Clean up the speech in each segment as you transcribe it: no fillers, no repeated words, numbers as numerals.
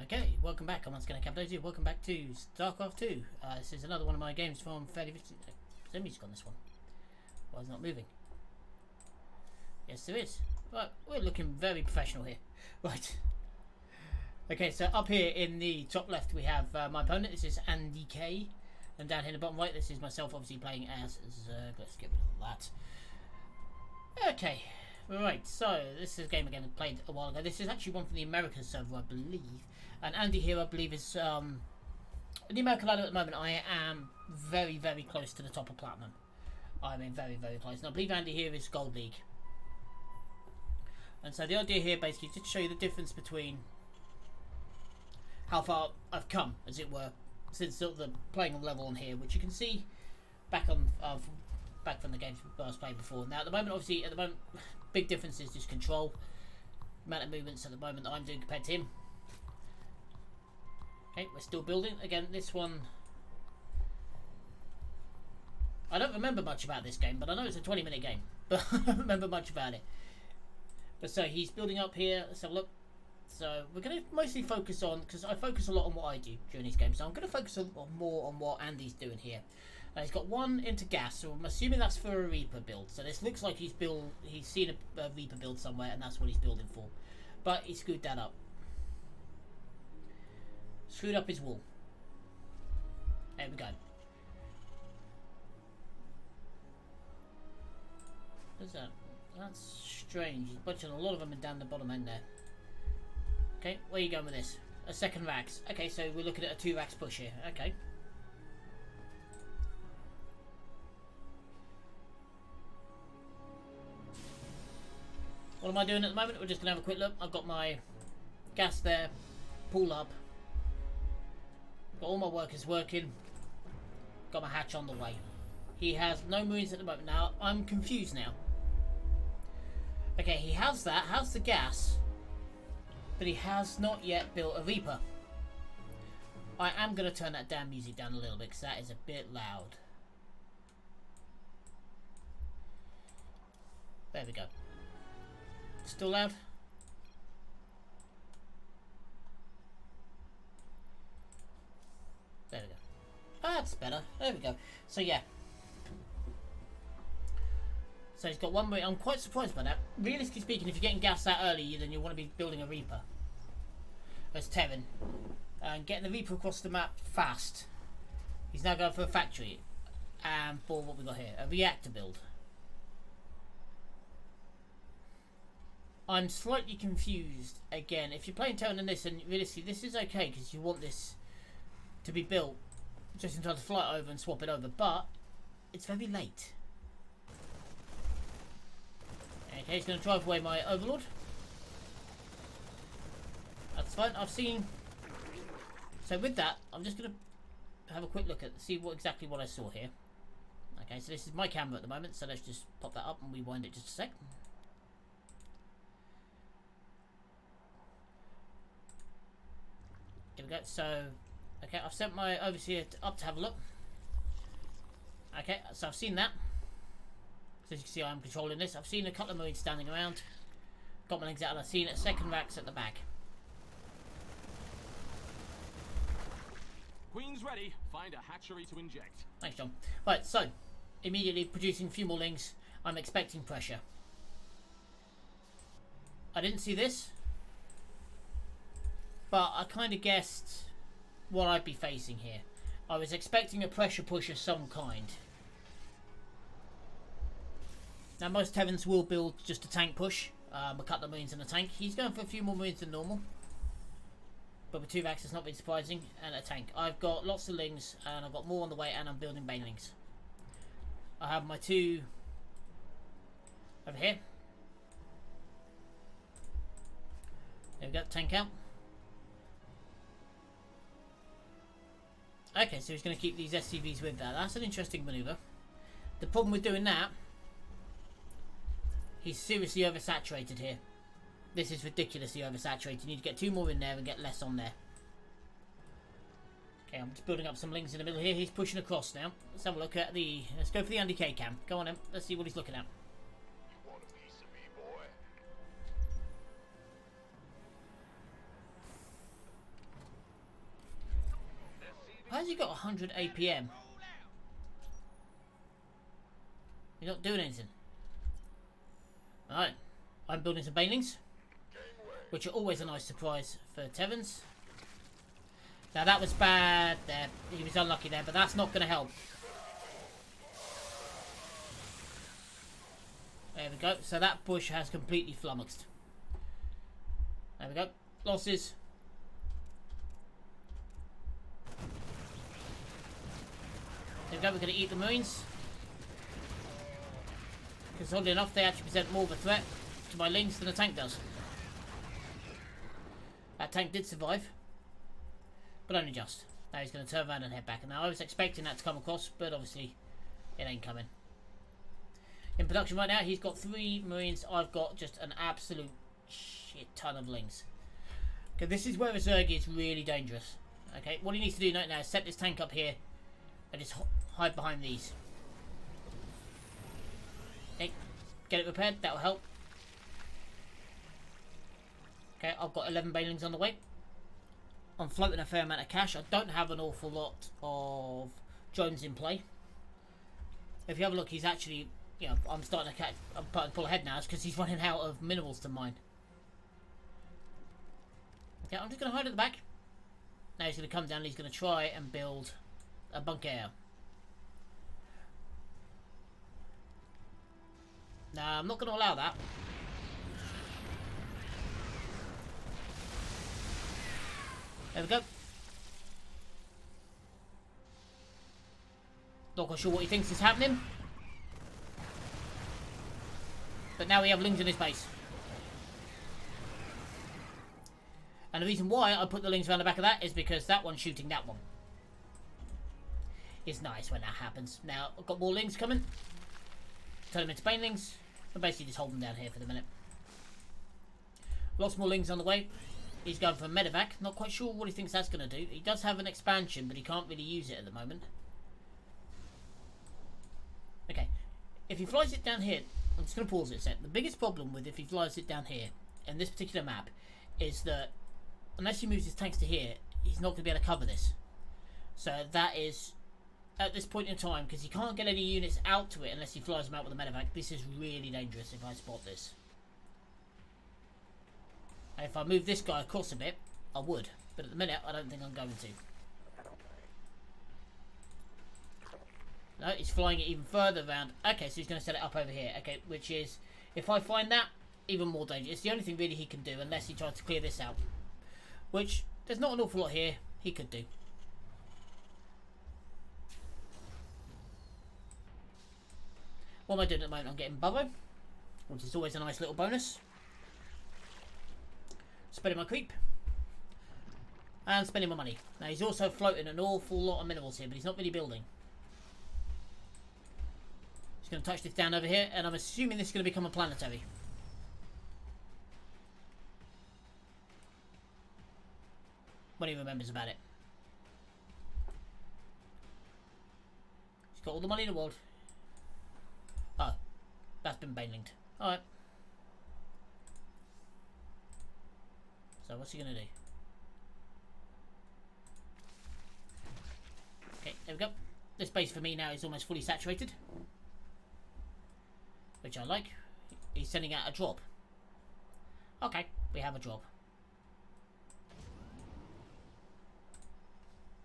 Okay, welcome back. I'm once again Captain. Welcome back to Starcraft 2. This is another one of my games from Thiseveningsentertainment. There's music on this one. Why is it not moving? Yes, there is. Right, we're looking very professional here. Right. Okay, so up here in the top left we have my opponent. This is Andy K. And down here in the bottom right, this is myself, obviously playing as Zerg. Let's get rid of that. Okay. Right, so this is a game again I played a while ago. This is actually one from the Americas server, I believe. And Andy here, I believe, is in the American ladder at the moment. I am very, very close to the top of Platinum. I mean, very, very close. And I believe Andy here is Gold League. And so the idea here, basically, is to show you the difference between how far I've come, as it were, since sort of the playing level on here, which you can see back on back from the games I was playing before. Now, at the moment, obviously, big difference is just control, amount of movements at the moment that I'm doing compared to him. Okay, we're still building. Again, this one, I don't remember much about this game, but I know it's a 20-minute game. But I don't remember much about it. But so he's building up here. Let's have a look. So we're going to mostly focus on, because I focus a lot on what I do during these games, so I'm going to focus more on what Andy's doing here. He's got one into gas, so I'm assuming that's for a Reaper build. So this looks like he's seen a Reaper build somewhere, and that's what he's building for. But he screwed that up. Screwed up his wall. There we go. What's that? That's strange. He's bunching a lot of them down the bottom end there. Okay, where are you going with this? A second racks. Okay, so we're looking at a 2 racks push here. Okay. What am I doing at the moment? We're just going to have a quick look. I've got my gas there, pull up. Got all my workers working. Got my hatch on the way. He has no marines at the moment. Now, I'm confused now. Okay, he has that. Has the gas. But he has not yet built a Reaper. I am going to turn that damn music down a little bit because that is a bit loud. There we go. Still loud? There we go. That's better. There we go. So yeah. So he's got one more. I'm quite surprised by that. Realistically speaking, if you're getting gas that early, then you want to be building a Reaper. That's Terran. And getting the Reaper across the map fast. He's now going for a factory. And for what we got here, a reactor build. I'm slightly confused again. If you're playing Terran in this, and realistically, this is okay because you want this to be built just in time to fly it over and swap it over, but it's very late. Okay, he's going to drive away my Overlord. That's fine. I've seen. So with that, I'm just going to have a quick look at see exactly what I saw here. Okay, so this is my camera at the moment, so let's just pop that up and rewind it just a sec. Here we go. So, okay, I've sent my overseer up to have a look. Okay, so I've seen that. So as you can see, I'm controlling this. I've seen a couple of marines standing around. Got my legs out, and I've seen a second racks at the back. Queen's ready. Find a hatchery to inject. Thanks, John. Right, so immediately producing a few more lings. I'm expecting pressure. I didn't see this, but I kind of guessed what I'd be facing here. I was expecting a pressure push of some kind. Now most Terrans will build just a tank push, a couple of marines in a tank. He's going for a few more marines than normal, but with 2 racks it's not been surprising, and a tank. I've got lots of lings, and I've got more on the way, and I'm building banelings. I have my 2 over here. There we go, tank out. Okay, so he's going to keep these SCVs with that. That's an interesting manoeuvre. The problem with doing that, he's seriously oversaturated here. This is ridiculously oversaturated. You need to get 2 more in there and get less on there. Okay, I'm just building up some lings in the middle here. He's pushing across now. Let's have a look at the... Let's go for the Andy K cam. Go on then. Let's see what he's looking at. You want a piece of me, boy? How's he got 100 APM? You're not doing anything. Alright. I'm building some banelings, which are always a nice surprise for Tevens. Now that was bad there. He was unlucky there, but that's not going to help. There we go. So that bush has completely flummoxed. There we go. Losses. There we go. We're going to eat the Marines. Because oddly enough, they actually present more of a threat to my lings than a tank does. That tank did survive. But only just. Now he's going to turn around and head back. And now I was expecting that to come across, but obviously it ain't coming. In production right now, he's got 3 Marines. I've got just an absolute shit ton of lings. Okay, this is where a Zerg is really dangerous. Okay, what he needs to do right now is set this tank up here and just hide behind these. Okay, get it repaired. That'll help. Okay, I've got 11 banelings on the way. I'm floating a fair amount of cash. I don't have an awful lot of drones in play. If you have a look, he's actually, you know, I'm starting to pull ahead now because he's running out of minerals to mine. Okay, I'm just going to hide at the back. Now he's going to come down and he's going to try and build a bunker. Now, I'm not going to allow that. There we go. Not quite sure what he thinks is happening. But now we have lings in his base. And the reason why I put the lings around the back of that is because that one's shooting that one. It's nice when that happens. Now, I've got more lings coming. Turn them into banelings. And basically just hold them down here for the minute. Lots more lings on the way. He's going for a medevac. Not quite sure what he thinks that's going to do. He does have an expansion, but he can't really use it at the moment. Okay. If he flies it down here... I'm just going to pause it a sec. The biggest problem with if he flies it down here, in this particular map, is that unless he moves his tanks to here, he's not going to be able to cover this. So that is, at this point in time, because he can't get any units out to it unless he flies them out with a medevac, this is really dangerous if I spot this. And if I move this guy across a bit, I would. But at the minute, I don't think I'm going to. No, he's flying it even further around. Okay, so he's going to set it up over here. Okay, which is, if I find that, even more dangerous. It's the only thing really he can do, unless he tries to clear this out. Which, there's not an awful lot here he could do. What am I doing at the moment? I'm getting Burrow, which is always a nice little bonus. Spending my creep. And spending my money. Now, he's also floating an awful lot of minerals here, but he's not really building. Just going to touch this down over here, and I'm assuming this is going to become a planetary. When he remembers about it. He's got all the money in the world. Oh, that's been banelinged. Alright. So what's he going to do? Okay, there we go. This base for me now is almost fully saturated. Which I like. He's sending out a drop. Okay, we have a drop.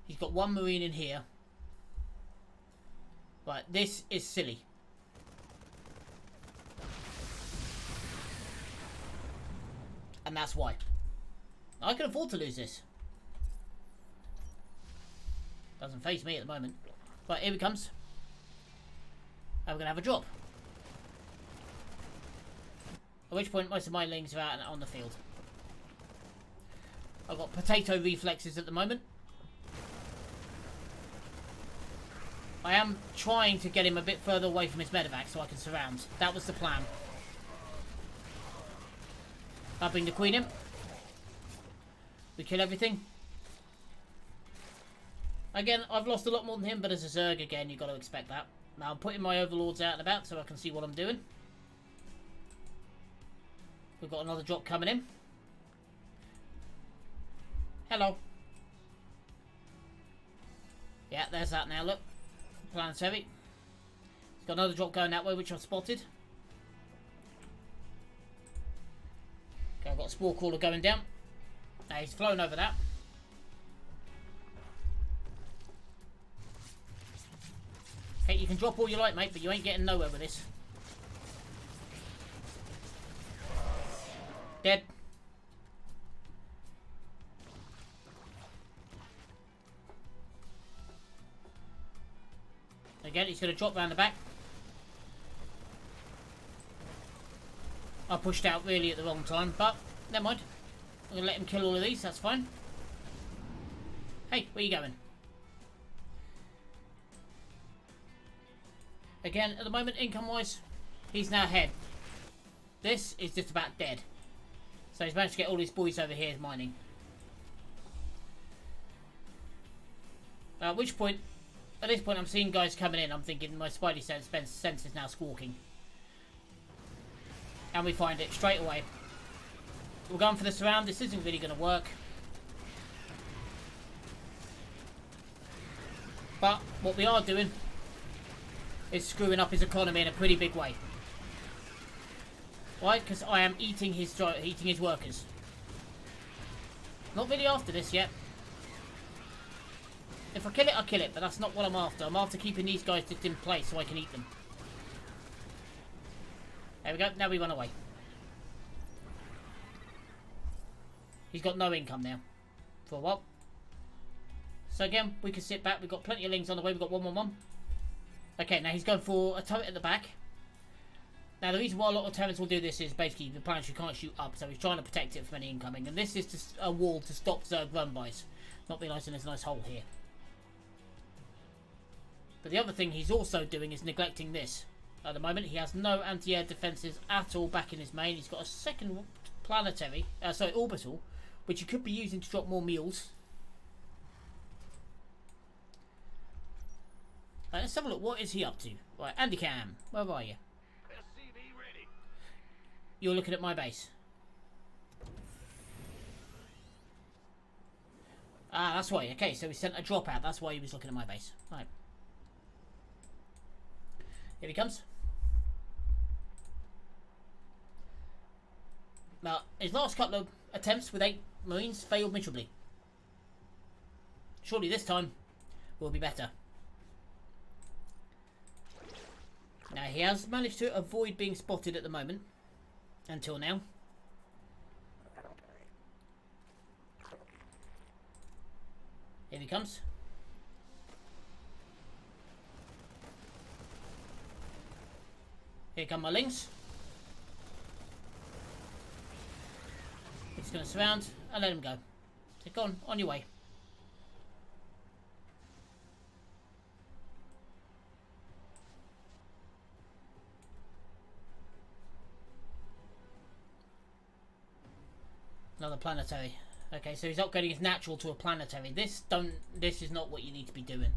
He's got 1 Marine in here. Right, this is silly. And that's why. I can afford to lose this. Doesn't faze me at the moment. Right, here he comes. And we're going to have a drop. At which point most of my lings are out and on the field. I've got potato reflexes at the moment. I am trying to get him a bit further away from his medevac so I can surround. That was the plan. I bring the queen in. We kill everything. Again, I've lost a lot more than him, but as a Zerg, again, you've got to expect that. Now I'm putting my overlords out and about so I can see what I'm doing. We've got another drop coming in. Hello. Yeah, there's that now, look. Planetary. He's got another drop going that way, which I've spotted. Okay, I've got a spore crawler going down. Now he's flown over that. Okay, you can drop all you like, mate, but you ain't getting nowhere with this. Dead. Again, he's going to drop round the back. I pushed out really at the wrong time, but never mind. I'm going to let him kill all of these, that's fine. Hey, where you going? Again, at the moment, income-wise, he's now ahead. This is just about dead. So he's managed to get all these boys over here mining. At which point, at this point, I'm seeing guys coming in. I'm thinking my spidey sense is now squawking. And we find it straight away. We're going for the surround. This isn't really going to work. But what we are doing is screwing up his economy in a pretty big way. Why? Because I am eating his workers. Not really after this yet. If I kill it, I kill it, but that's not what I'm after. I'm after keeping these guys just in place so I can eat them. There we go. Now we run away. He's got no income now. For a while. So again, we can sit back. We've got plenty of lings on the way. We've got 111. Okay, now he's going for a turret at the back. Now the reason why a lot of turrets will do this is basically the planetary can't shoot up, so he's trying to protect it from any incoming. And this is just a wall to stop Zerg run-bys. Not realising there's a nice hole here. But the other thing he's also doing is neglecting this. At the moment, he has no anti-air defences at all back in his main. He's got a second planetary, orbital, which he could be using to drop more meals. Right, let's have a look. What is he up to? Right, Andy Cam, where are you? SCV ready. You're looking at my base. Ah, that's why. Okay, so he sent a drop out. That's why he was looking at my base. Right. Here he comes. Now, his last couple of attempts with 8 Marines failed miserably. Surely this time will be better. Now, he has managed to avoid being spotted at the moment. Until now. Here he comes. Here come my lings. He's going to surround and let him go. So go on your way. Another planetary. Okay, so he's upgrading his natural to a planetary. This is not what you need to be doing.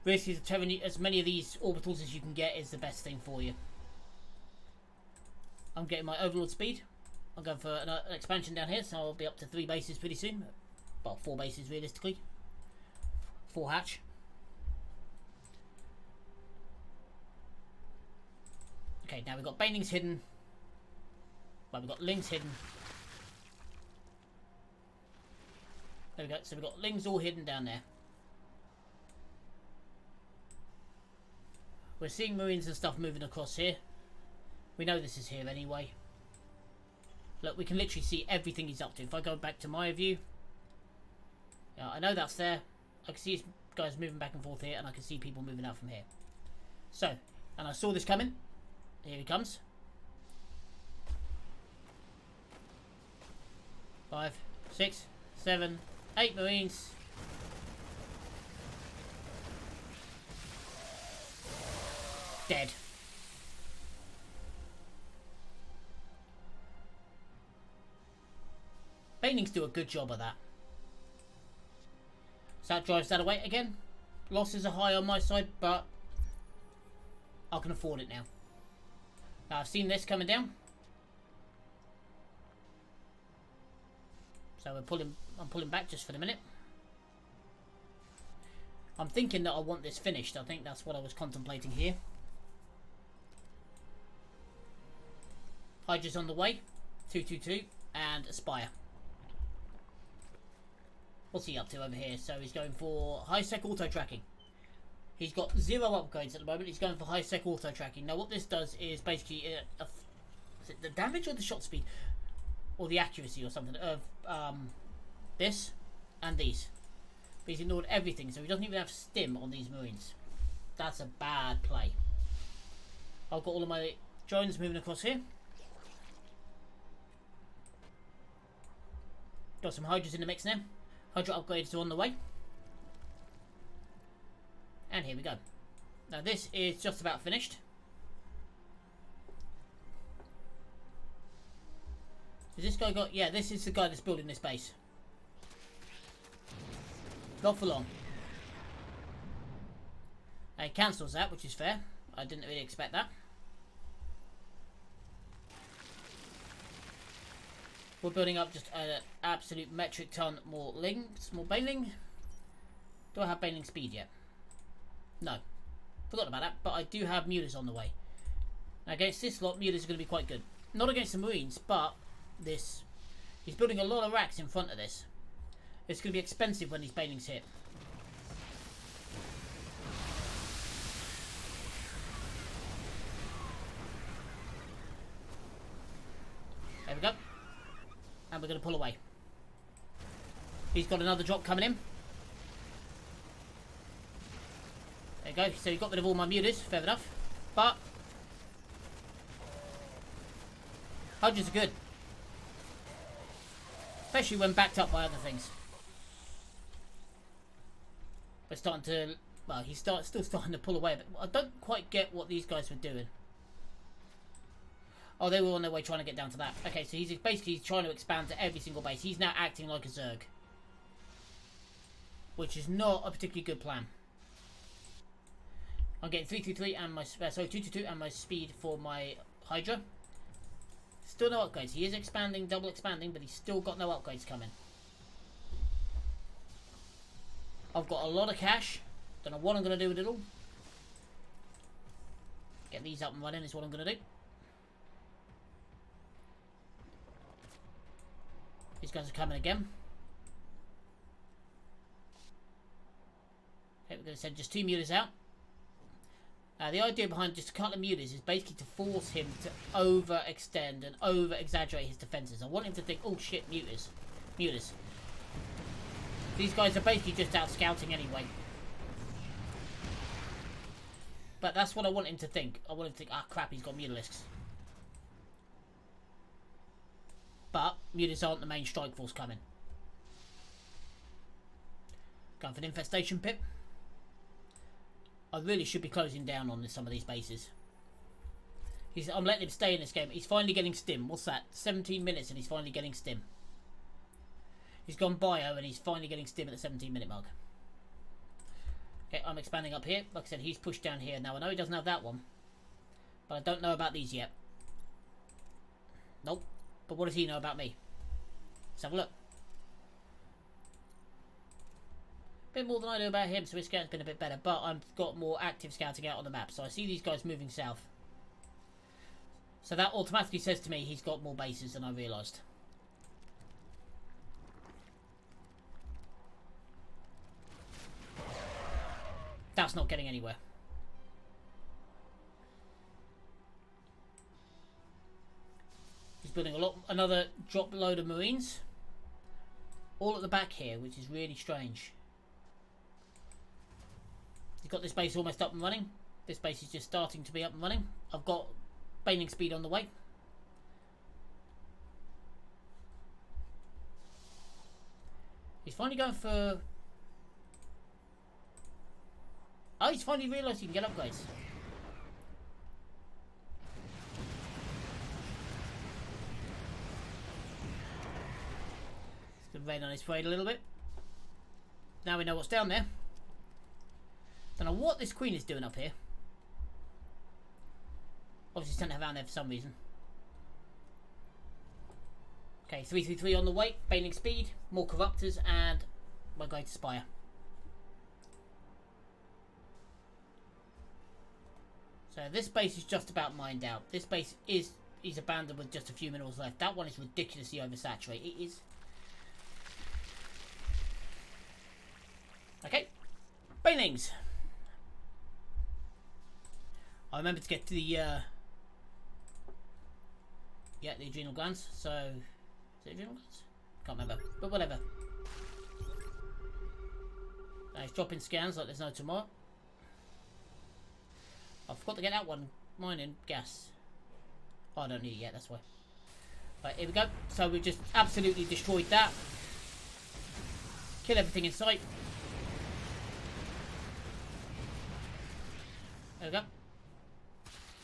This is as many of these orbitals as you can get is the best thing for you. I'm getting my overlord speed. I'm going for an expansion down here, so I'll be up to 3 bases pretty soon. Well, 4 bases realistically. 4 hatch. Okay, now we've got banelings hidden. Well, we've got lings hidden. There we go. So we've got lings all hidden down there. We're seeing marines and stuff moving across here. We know this is here anyway. Look, we can literally see everything he's up to. If I go back to my view, yeah, I know that's there. I can see his guys moving back and forth here, and I can see people moving out from here. So, and I saw this coming. Here he comes. 5, 6, 7, 8 Marines. Dead. Banelings do a good job of that. So that drives that away again. Losses are high on my side, but I can afford it now. Now I've seen this coming down. So I'm pulling back just for the minute. I'm thinking that I want this finished. I think that's what I was contemplating here. Hydra's on the way. 222 and Aspire. What's he up to over here? So he's going for high-sec auto-tracking. He's got 0 upgrades at the moment. He's going for high-sec auto-tracking. Now what this does is basically... is it the damage or the shot speed? Or the accuracy or something of this and these. But he's ignored everything, so he doesn't even have stim on these Marines. That's a bad play. I've got all of my drones moving across here. Got some Hydras in the mix now. Hydra upgrades are on the way. And here we go. Now this is just about finished. Has this guy got... Yeah, this is the guy that's building this base. Not for long. He cancels that, which is fair. I didn't really expect that. We're building up just an absolute metric ton more links, more baneling. Do I have baneling speed yet? No. Forgot about that, but I do have mulas on the way. Now against this lot, mulas are going to be quite good. Not against the Marines, but this... He's building a lot of racks in front of this. It's going to be expensive when these banelings hit. There we go. And we're going to pull away. He's got another drop coming in. There you go. So he got rid of all my mutas. Fair enough. But Hydras are good. Especially when backed up by other things. We're starting to... Well, he's still starting to pull away. But I don't quite get what these guys were doing. Oh, they were on their way trying to get down to that. Okay, so he's basically trying to expand to every single base. He's now acting like a Zerg. Which is not a particularly good plan. I'm getting 323 and my... sorry, 222 and my speed for my Hydra. Still no upgrades. He is expanding, double expanding, but he's still got no upgrades coming. I've got a lot of cash. Don't know what I'm going to do with it all. Get these up and running is what I'm going to do. These guys are coming again. Okay, we're going to send just 2 mulas out. The idea behind just a couple of mulas is basically to force him to overextend and over-exaggerate his defences. I want him to think, oh shit, mulas. Mulas. These guys are basically just out scouting anyway. But that's what I want him to think. I want him to think, ah crap, he's got mutalisks. But mutas aren't the main strike force coming. Going for an infestation pip. I really should be closing down on some of these bases. I'm letting him stay in this game. He's finally getting stim. What's that? 17 minutes and he's finally getting stim. He's gone bio and he's finally getting stim at the 17-minute mark. Okay, I'm expanding up here. Like I said, he's pushed down here. Now, I know he doesn't have that one. But I don't know about these yet. Nope. But what does he know about me? Let's have a look. A bit more than I know about him, so his scouting's been a bit better. But I've got more active scouting out on the map. So I see these guys moving south. So that automatically says to me he's got more bases than I realised. That's not getting anywhere. He's building another drop load of Marines. All at the back here, which is really strange. He's got this base almost up and running. This base is just starting to be up and running. I've got baneling speed on the way. He's finally going for... Oh, he's finally realised he can get upgrades. It's going to rain on his parade a little bit. Now we know what's down there. Don't know what this queen is doing up here. Obviously sent her around there for some reason. Okay, 333 on the way. Baneling speed, more corruptors, and we're going to spire. So this base is just about mined out. This base is abandoned with just a few minerals left. That one is ridiculously oversaturated. It is. Okay. Banelings. I remember to get to the the adrenal glands. So is it adrenal glands? Can't remember. But whatever. He's dropping scans like there's no tomorrow. I forgot to get that one. Mining gas. Oh, I don't need it yet, that's why. Right, here we go. So we've just absolutely destroyed that. Kill everything in sight. There we go.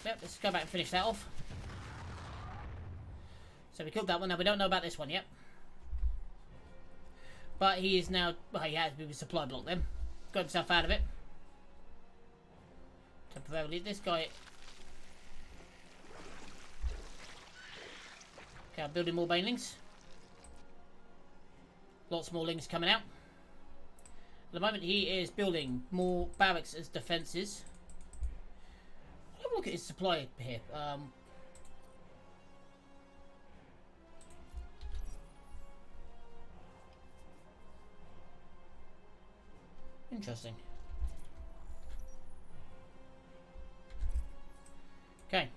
Yep, let's go back and finish that off. So we killed that one. Now we don't know about this one yet. But he is now... Well, he has been supply block then. Got himself out of it. Temporarily. This guy... Okay, I'm building more banelings. Lots more lings coming out. At the moment he is building more barracks as defences. Have a look at his supply here. Interesting. Okay.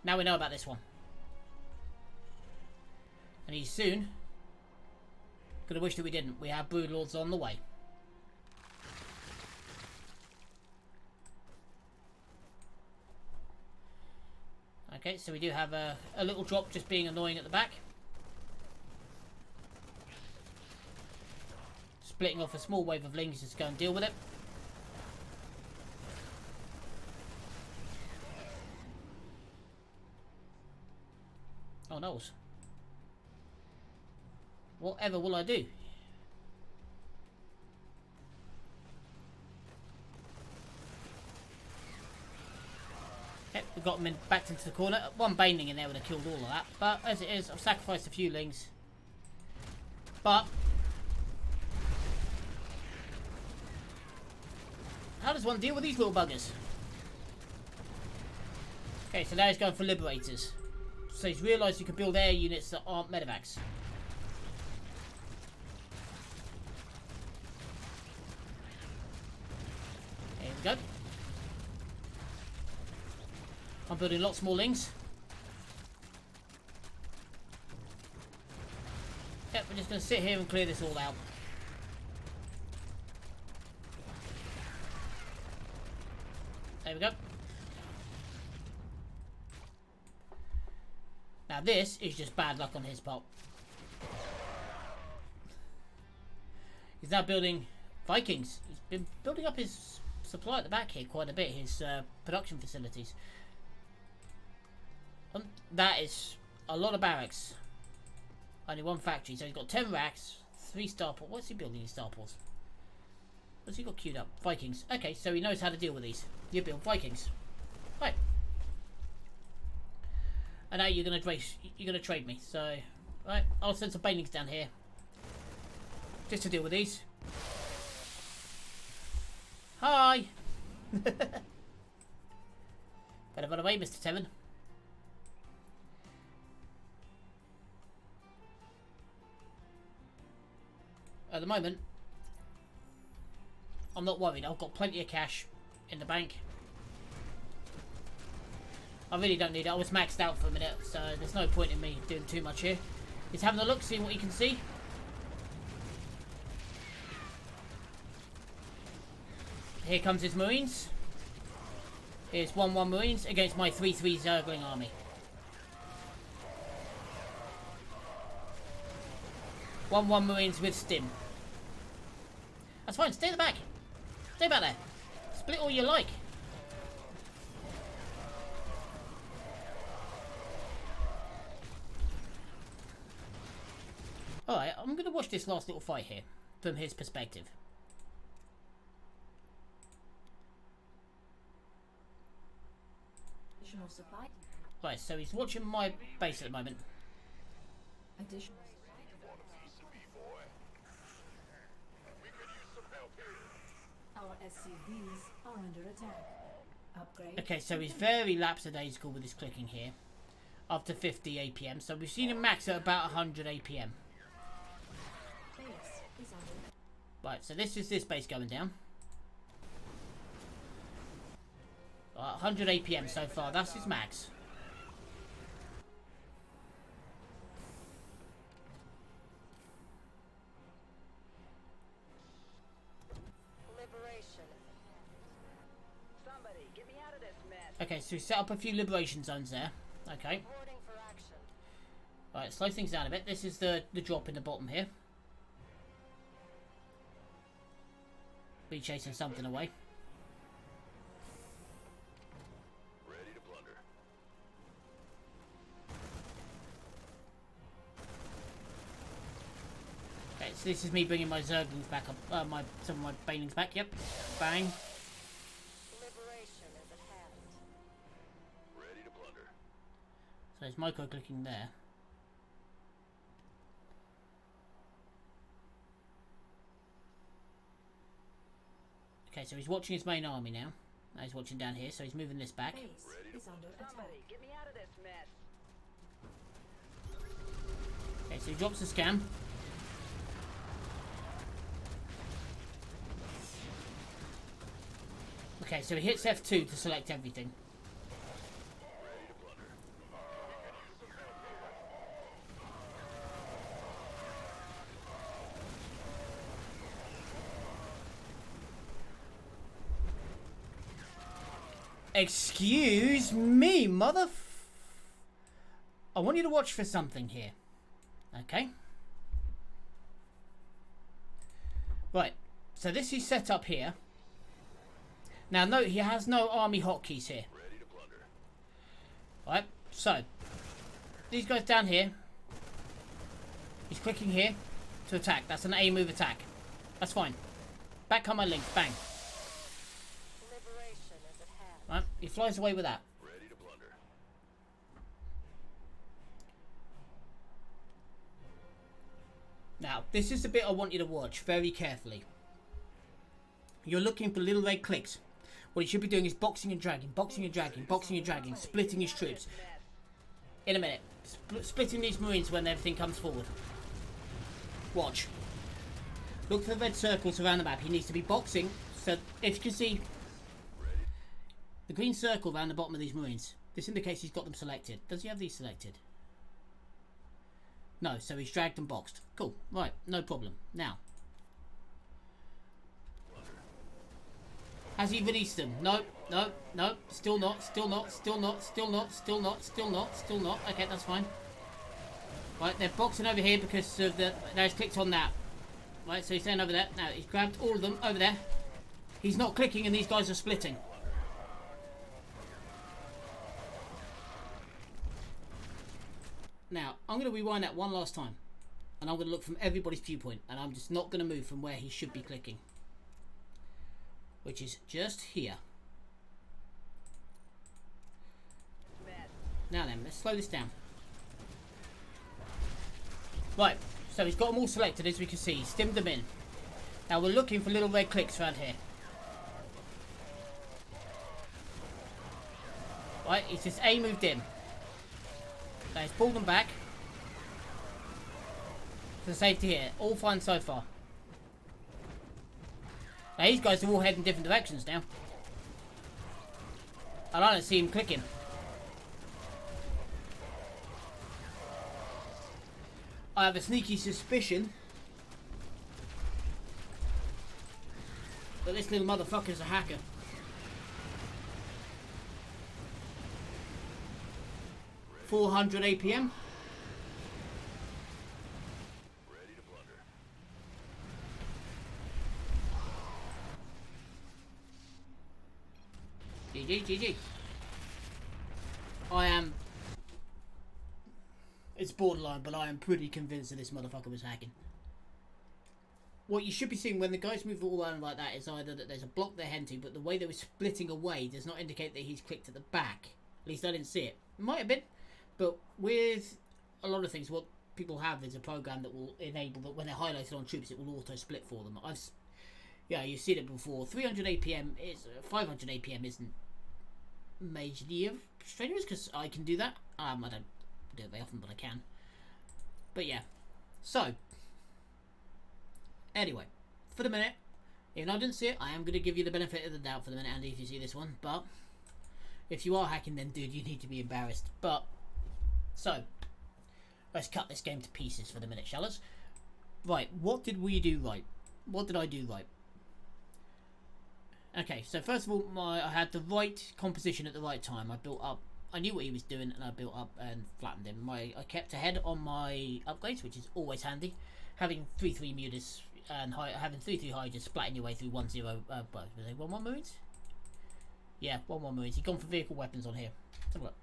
Now we know about this one. And he's soon gonna wish that we didn't. We have broodlords on the way. Okay, so we do have a little drop just being annoying at the back. Splitting off a small wave of lings just to go and deal with it. Oh no. Whatever will I do? Okay, we got him backed into the corner. One baneling in there would have killed all of that. But as it is, I've sacrificed a few lings. But how does one deal with these little buggers? Okay, so now he's going for liberators. So he's realised you can build air units that aren't medevacs. There we go. I'm building lots more lings. Yep, we're just going to sit here and clear this all out. There we go. Now this is just bad luck on his part. He's now building Vikings. He's been building up his supply at the back here quite a bit, his production facilities. That is a lot of barracks. Only one factory, so he's got 10 racks, 3 starports. What's he building in starports? What's he got queued up? Vikings. Okay, so he knows how to deal with these. You build Vikings. Right. And now you're gonna trade me. So, right, I'll send some banelings down here. Just to deal with these. Hi! Better run away, Mr. Tevin. At the moment, I'm not worried. I've got plenty of cash in the bank. I really don't need it. I was maxed out for a minute, so there's no point in me doing too much here. He's having a look, seeing what he can see. Here comes his Marines. Here's 1-1 Marines against my 3-3 Zergling army. 1-1 Marines with stim. That's fine, stay in the back. Stay back there. Split all you like. Alright, I'm going to watch this last little fight here from his perspective. Additional supply. Right, so he's watching my base at the moment. Additional. Want a piece of me, boy? We could use some help here. Our SCVs are under attack. Upgrade. Okay, so he's very lapsadaisical with his clicking here. Up to 50 APM. So we've seen him max at about 100 APM. Base is under. Right, so this is this base going down. 100 APM so far. That's his max. Okay, so we set up a few liberation zones there. Okay. Alright, slow things down a bit. This is the drop in the bottom here. Be chasing something away. Ready to plunder. Okay, so this is me bringing my Zerglings back up. Some of my Banelings back. Yep. Bang. Ready to plunder. So there's micro clicking there. Okay, so he's watching his main army now. Now he's watching down here, so he's moving this back. Base is under attack. Get me out of this mess. Okay, so he drops the scam. Okay, so he hits F2 to select everything. Excuse me, I want you to watch for something here. Okay? Right, so this is set up here. Now note he has no army hotkeys here. Ready to plunder. Right, so these guys down here. He's clicking here to attack. That's an A move attack. That's fine. Back come my links, bang. Right, he flies away with that. Ready to plunder. Now, this is the bit I want you to watch very carefully. You're looking for little red clicks. What he should be doing is boxing and dragging, boxing and dragging, boxing and dragging, splitting his troops. In a minute. Splitting these Marines when everything comes forward. Watch. Look for the red circles around the map. He needs to be boxing. So, if you can see the green circle around the bottom of these Marines, this indicates he's got them selected. Does he have these selected? No, so he's dragged and boxed. Cool. Right, no problem. Now, has he released them? No, no, no. Still not, still not, still not, still not, still not, still not, still not. Okay, that's fine. Right, they're boxing over here because of the... Now he's clicked on that. Right, so he's staying over there. Now, he's grabbed all of them over there. He's not clicking and these guys are splitting. Now, I'm going to rewind that one last time. And I'm going to look from everybody's viewpoint. And I'm just not going to move from where he should be clicking. Which is just here. Now then, let's slow this down. Right, so he's got them all selected as we can see. He's stimmed them in. Now we're looking for little red clicks around here. Right, he's just A moved in. Now he's pulled them back. For safety here. All fine so far. Now these guys are all heading different directions now. And I don't see him clicking. I have a sneaky suspicion that this little motherfucker's a hacker. $400 APM. Ready to plunder. GG. I am... It's borderline, but I am pretty convinced that this motherfucker was hacking. What you should be seeing when the guys move all around like that is either that there's a block they're heading, but the way they were splitting away does not indicate that he's clicked at the back. At least I didn't see it. It might have been, but with a lot of things, what people have is a program that will enable that when they're highlighted on troops, it will auto split for them. Yeah, you've seen it before. 300 APM is 500 APM isn't majorly of strenuous because I can do that. I don't do it very often, but I can. But yeah, so anyway, for the minute, even though I didn't see it, I am going to give you the benefit of the doubt for the minute, Andy, if you see this one. But if you are hacking, then dude, you need to be embarrassed. But so let's cut this game to pieces for the minute, shall us? Right, what did we do right? What did I do right? Okay, so first of all, I had the right composition at the right time. I built up. I knew what he was doing, and I built up and flattened him. I kept ahead on my upgrades, which is always handy. Having 3-3 mutas and having 3-3 high, just splatting your way through 1-0. Were they 1-1 marines? Yeah, 1-1 marines. He's gone for vehicle weapons on here. Let's have a look.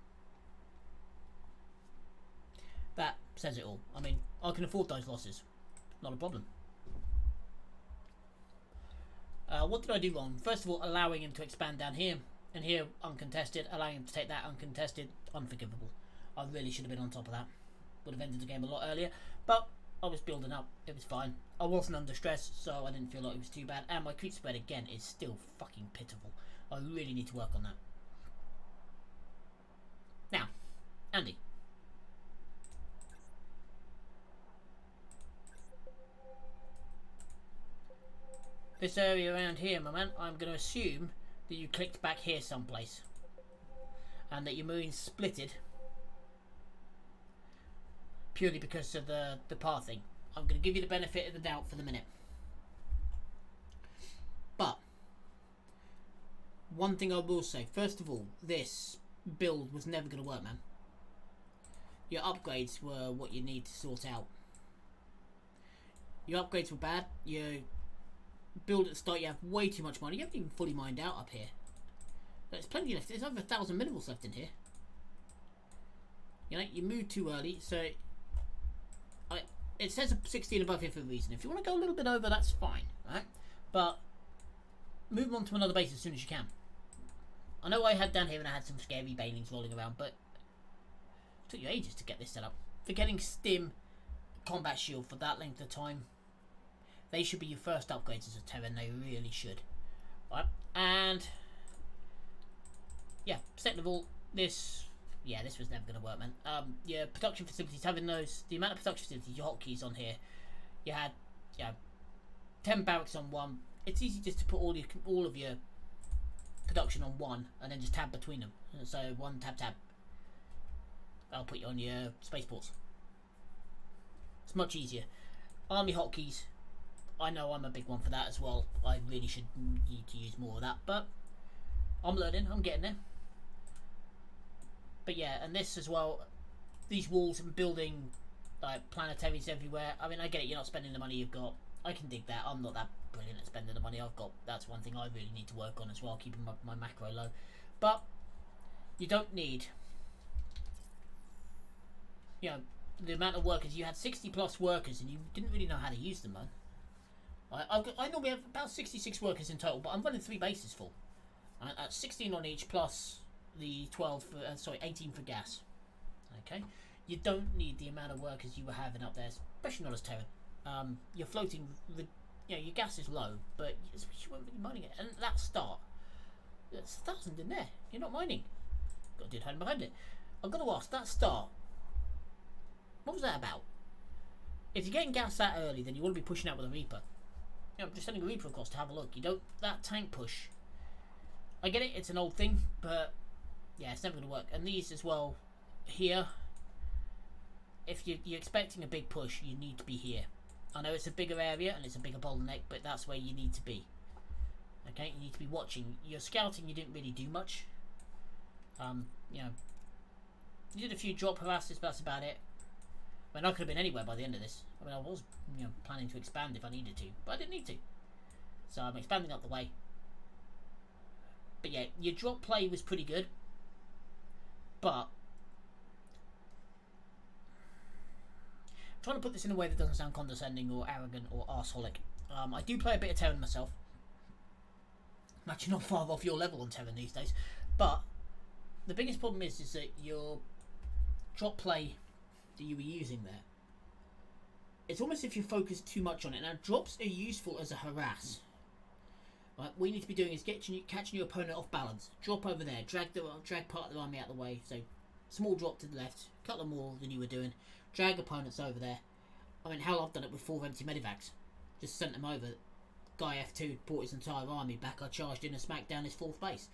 That says it all. I mean, I can afford those losses. Not a problem. What did I do wrong? First of all, allowing him to expand down here, and here uncontested, allowing him to take that uncontested, unforgivable. I really should have been on top of that. Would have ended the game a lot earlier, but I was building up. It was fine. I wasn't under stress, so I didn't feel like it was too bad. And my creep spread again is still fucking pitiful. I really need to work on that. Now, Andy. This area around here, my man, I'm going to assume that you clicked back here someplace. And that your marines splitted. Purely because of the pathing. I'm going to give you the benefit of the doubt for the minute. But one thing I will say, first of all, this build was never going to work, man. Your upgrades were what you need to sort out. Your upgrades were bad. Your build at the start, you have way too much money. You haven't even fully mined out up here. There's plenty left. There's over 1,000 minerals left in here. You know, you moved too early, so it says a 16 above here for a reason. If you want to go a little bit over, that's fine, right? But move on to another base as soon as you can. I know I had down here and I had some scary banelings rolling around, but it took you ages to get this set up. For getting stim combat shield for that length of time, they should be your first upgrades as a Terran. They really should. Right? And yeah, second of all, this was never going to work, man. Your production facilities, having those, the amount of production facilities, your hotkeys on here, you had 10 barracks on one. It's easy just to put all of your production on one and then just tab between them. So one tab. I'll put you on your spaceports. It's much easier. Army hotkeys. I know I'm a big one for that as well. I really should need to use more of that, but I'm learning. I'm getting there. But yeah, and this as well. These walls and building like planetaries everywhere. I mean, I get it. You're not spending the money you've got. I can dig that. I'm not that brilliant at spending the money I've got. That's one thing I really need to work on as well, keeping my macro low. But you don't need, you know, the amount of workers. You had 60 plus workers and you didn't really know how to use them, man. I normally have about 66 workers in total, but I'm running 3 bases full. At 16 on each plus the 18 for gas. Okay, you don't need the amount of workers you were having up there, especially not as Terran. You're floating, your gas is low, but you weren't really mining it. And that start, there's 1,000 in there. You're not mining. Got a dude hiding behind it. I've got to ask, that start, what was that about? If you're getting gas that early, then you want to be pushing out with a Reaper. You know, just sending a Reaper across to have a look. You don't, that tank push. I get it, it's an old thing, but yeah, it's never going to work. And these as well, here, if you're expecting a big push, you need to be here. I know it's a bigger area and it's a bigger bottleneck, but that's where you need to be. Okay, you need to be watching. Your scouting, you didn't really do much. You know, you did a few drop harasses, but that's about it. I mean, I could have been anywhere by the end of this. I mean, I was, planning to expand if I needed to, but I didn't need to. So I'm expanding up the way. But yeah, your drop play was pretty good. But I'm trying to put this in a way that doesn't sound condescending or arrogant or arseholic. I do play a bit of Terran myself. I'm actually not far off your level on Terran these days. But the biggest problem is that your drop play that you were using there, it's almost if you focus too much on it. Now, drops are useful as a harass, Right, what you need to be doing is catching your opponent off balance. Drop over there, drag part of the army out of the way. So, small drop to the left, a couple more than you were doing. Drag opponents over there. I mean, hell, I've done it with 4 empty medivacs. Just sent them over. Guy F2 brought his entire army back. I charged in and smacked down his 4th base.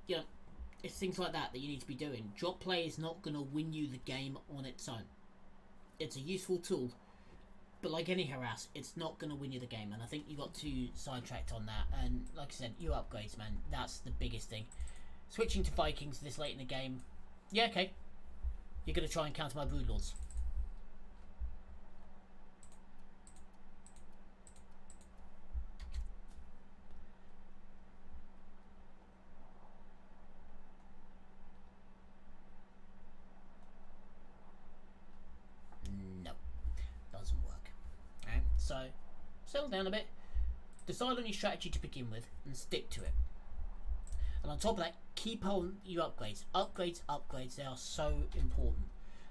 You know, it's things like that you need to be doing. Drop play is not going to win you the game on its own. It's a useful tool, but like any harass, it's not going to win you the game. And I think you got too sidetracked on that. And like I said, your upgrades, man, that's the biggest thing. Switching to Vikings this late in the game, yeah, okay. You're going to try and counter my Broodlords. So, settle down a bit, decide on your strategy to begin with, and stick to it. And on top of that, keep on your upgrades. Upgrades, they are so important.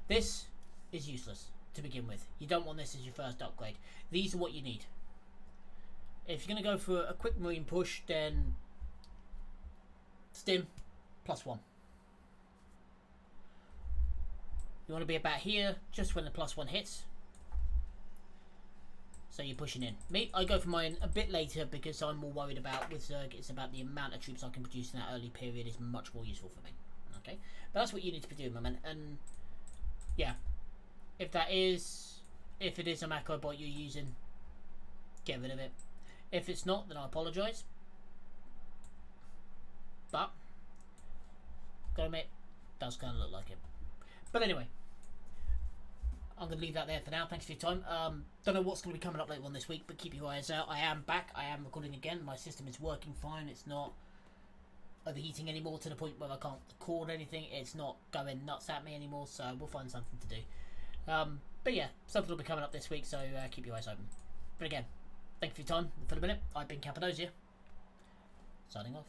This is useless to begin with. You don't want this as your first upgrade. These are what you need. If you're going to go for a quick marine push, then Stim, +1. You want to be about here, just when the +1 hits. So you're pushing in. Me, I go for mine a bit later because I'm more worried about with Zerg. It's about the amount of troops I can produce in that early period is much more useful for me. Okay, but that's what you need to be doing, my man. And yeah, if it is a macro bot you're using, get rid of it. If it's not, then I apologise. But gotta admit, does kind of look like it. But anyway. I'm going to leave that there for now. Thanks for your time. Don't know what's going to be coming up later on this week, but keep your eyes out. I am back. I am recording again. My system is working fine. It's not overheating anymore to the point where I can't record anything. It's not going nuts at me anymore, so we'll find something to do. But yeah, something will be coming up this week, so keep your eyes open. But again, thank you for your time. For the minute, I've been Cappadocia. Signing off.